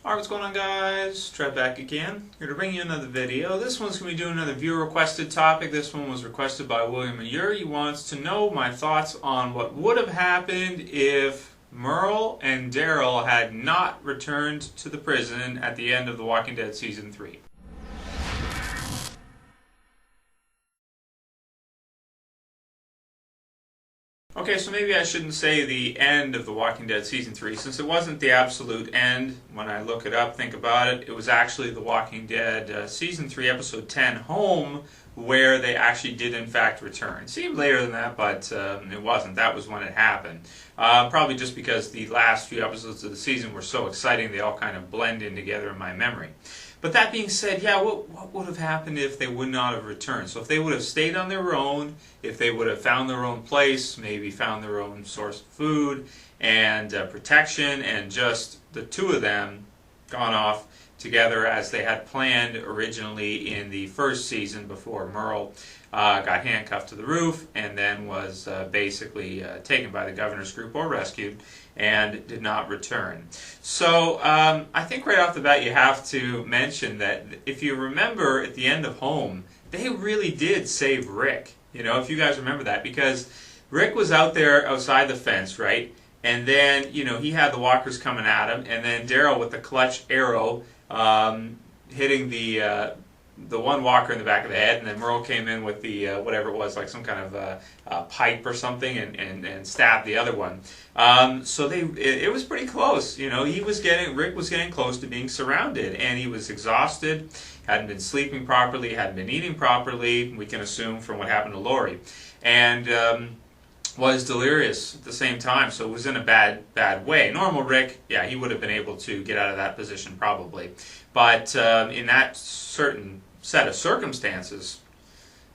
Alright, what's going on, guys? Trev back again. Here to bring you another video. This one's going to be doing another viewer requested topic. This one was requested by William Ayure. He wants to know my thoughts on what would have happened if Merle and Daryl had not returned to the prison at the end of The Walking Dead Season 3. Okay, so maybe I shouldn't say the end of The Walking Dead Season 3, since it wasn't the absolute end. When I look it up, think about it, it was actually The Walking Dead Season 3, Episode 10, Home, where they actually did in fact return. It seemed later than that, but it wasn't. That was when it happened. Probably just because the last few episodes of the season were so exciting, they all kind of blend in together in my memory. But that being said, yeah, what would have happened if they would not have returned? So if they would have stayed on their own, if they would have found their own place, maybe found their own source of food and protection, and just the two of them gone off together as they had planned originally in the first season before Merle got handcuffed to the roof and then was basically taken by the governor's group or rescued and did not return. So I think right off the bat you have to mention that if you remember at the end of Home, they really did save Rick. You know, if you guys remember that, because Rick was out there outside the fence, right? And then, you know, he had the walkers coming at him, and then Daryl with the clutch arrow hitting the one walker in the back of the head, and then Merle came in with the whatever it was, like some kind of pipe or something, and stabbed the other one. So it was pretty close. You know, Rick was getting close to being surrounded, and he was exhausted, hadn't been sleeping properly, hadn't been eating properly. We can assume from what happened to Lori, and was delirious at the same time, so it was in a bad way. Normal Rick, yeah, he would have been able to get out of that position probably, but in that certain set of circumstances,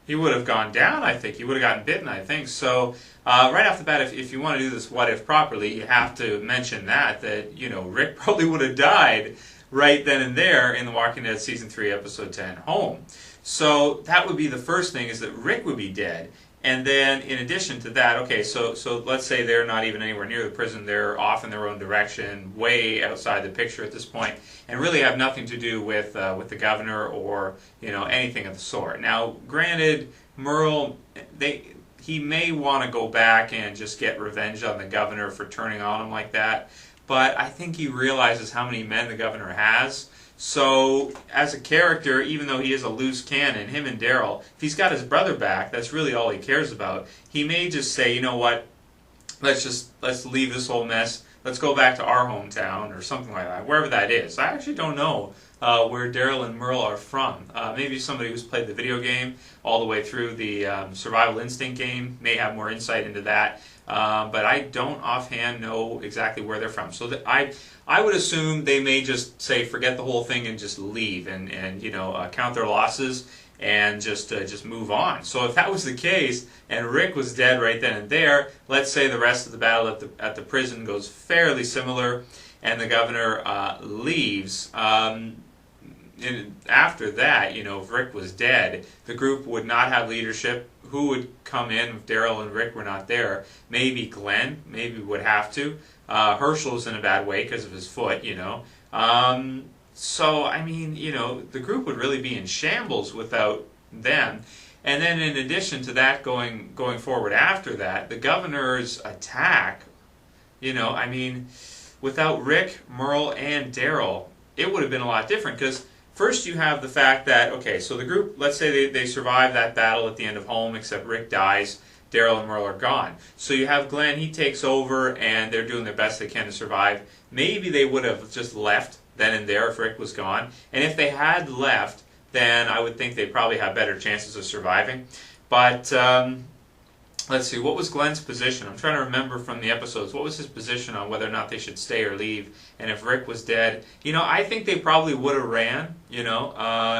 he would have gone down, I think. He would have gotten bitten, I think. So right off the bat, if you want to do this what if properly, you have to mention that, you know, Rick probably would have died right then and there in The Walking Dead Season 3, Episode 10, Home. So that would be the first thing, is that Rick would be dead. And then, in addition to that, okay, so let's say they're not even anywhere near the prison. They're off in their own direction, way outside the picture at this point, and really have nothing to do with the governor or, you know, anything of the sort. Now, granted, Merle, he may want to go back and just get revenge on the governor for turning on him like that, but I think he realizes how many men the governor has. So, as a character, even though he is a loose cannon, him and Daryl, if he's got his brother back, that's really all he cares about. He may just say, you know what, let's leave this whole mess, let's go back to our hometown, or something like that, wherever that is. I actually don't know where Daryl and Merle are from. Maybe somebody who's played the video game all the way through the Survival Instinct game may have more insight into that. But I don't offhand know exactly where they're from. So I would assume they may just say forget the whole thing and just leave and you know, count their losses and just move on. So if that was the case and Rick was dead right then and there, let's say the rest of the battle at the prison goes fairly similar and the governor leaves. And after that, you know, if Rick was dead, the group would not have leadership. Who would come in if Daryl and Rick were not there? Maybe Glenn, maybe would have to. Herschel's in a bad way because of his foot, you know. So, I mean, you know, the group would really be in shambles without them. And then in addition to that, going forward after that, the governor's attack, you know, I mean, without Rick, Merle, and Daryl, it would have been a lot different, because first you have the fact that, okay, so the group, let's say they survive that battle at the end of Home, except Rick dies, Daryl and Merle are gone. So you have Glenn, he takes over, and they're doing their best they can to survive. Maybe they would have just left then and there if Rick was gone. And if they had left, then I would think they'd probably have better chances of surviving. But let's see, what was Glenn's position? I'm trying to remember from the episodes. What was his position on whether or not they should stay or leave? And if Rick was dead, you know, I think they probably would have ran, you know,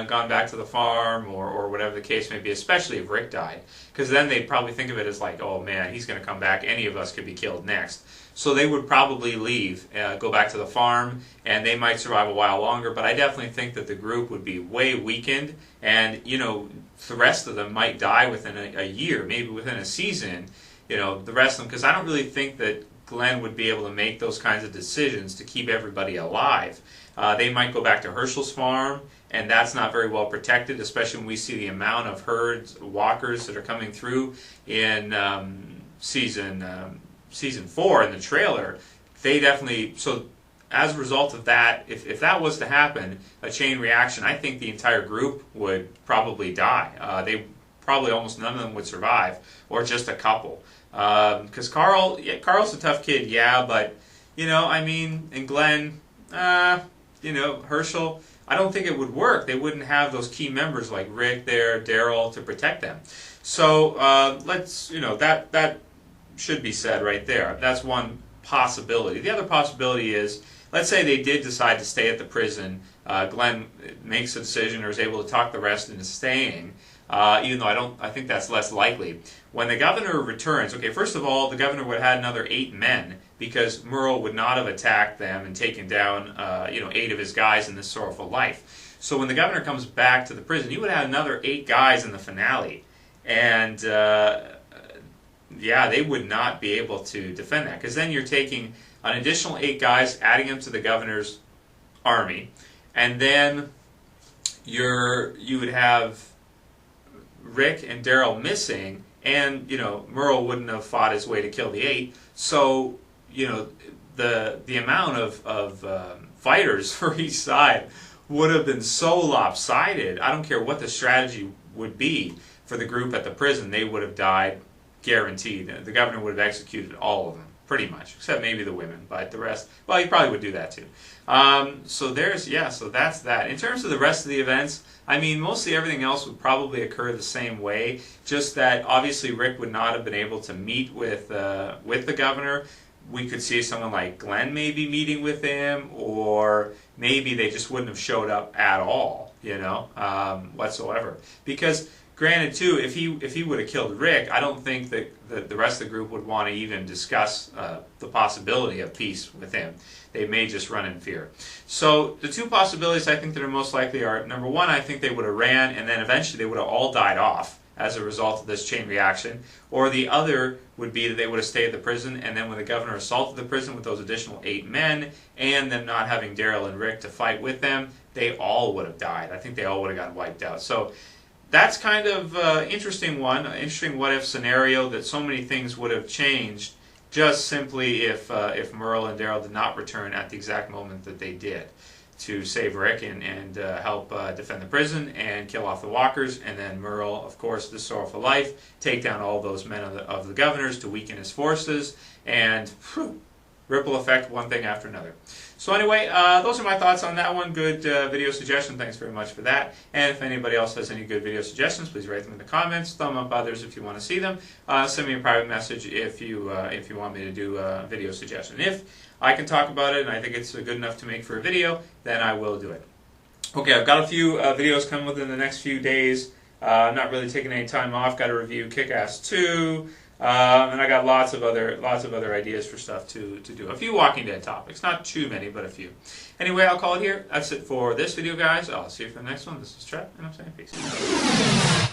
gone back to the farm or whatever the case may be, especially if Rick died. Because then they'd probably think of it as like, oh man, he's going to come back. Any of us could be killed next. So they would probably leave, go back to the farm, and they might survive a while longer. But I definitely think that the group would be way weakened, and, you know, the rest of them might die within a year, maybe within a season, you know, the rest of them, because I don't really think that Glenn would be able to make those kinds of decisions to keep everybody alive. They might go back to Herschel's farm, and that's not very well protected, especially when we see the amount of herds, walkers that are coming through in season 4 in the trailer. They definitely, so as a result of that, if that was to happen, a chain reaction, I think the entire group would probably die. They probably almost none of them would survive, or just a couple. Because Carl's a tough kid, yeah, but I mean, and Glenn, Herschel, I don't think it would work. They wouldn't have those key members like Rick there, Daryl, to protect them. So let's, that should be said right there. That's one possibility. The other possibility is, let's say they did decide to stay at the prison. Glenn makes a decision or is able to talk the rest into staying, even though I think that's less likely. When the governor returns, okay, first of all, the governor would have had another 8 men because Merle would not have attacked them and taken down 8 of his guys in this sorrowful life. So when the governor comes back to the prison, he would have another 8 guys in the finale. And yeah, they would not be able to defend that, because then you're taking an additional 8 guys, adding them to the governor's army, and then you would have Rick and Daryl missing, and Merle wouldn't have fought his way to kill the 8. So the amount of fighters for each side would have been so lopsided. I don't care what the strategy would be for the group at the prison, they would have died, guaranteed. The governor would have executed all of them, pretty much, except maybe the women, but the rest, well, he probably would do that too. So that's that. In terms of the rest of the events, I mean, mostly everything else would probably occur the same way, just that obviously Rick would not have been able to meet with the governor. We could see someone like Glenn maybe meeting with him, or maybe they just wouldn't have showed up at all, whatsoever. Because granted, too, if he would have killed Rick, I don't think that the rest of the group would want to even discuss the possibility of peace with him. They may just run in fear. So the 2 possibilities I think that are most likely are, number 1, I think they would have ran, and then eventually they would have all died off as a result of this chain reaction. Or the other would be that they would have stayed at the prison, and then when the governor assaulted the prison with those additional 8 men, and them not having Daryl and Rick to fight with them, they all would have died. I think they all would have gotten wiped out. So that's kind of interesting what-if scenario, that so many things would have changed just simply if Merle and Daryl did not return at the exact moment that they did to save Rick and help defend the prison and kill off the walkers, and then Merle, of course, the sorrowful life, take down all those men of the governor's to weaken his forces, and ripple effect, one thing after another. So anyway, those are my thoughts on that one. Good video suggestion. Thanks very much for that. And if anybody else has any good video suggestions, please write them in the comments. Thumb up others if you want to see them. Send me a private message if you want me to do a video suggestion. If I can talk about it and I think it's good enough to make for a video, then I will do it. Okay, I've got a few videos coming within the next few days. I'm not really taking any time off. Got to review Kick-Ass 2. And I got lots of other ideas for stuff to do. A few Walking Dead topics, not too many, but a few. Anyway, I'll call it here. That's it for this video, guys. I'll see you for the next one. This is Trev, and I'm saying peace.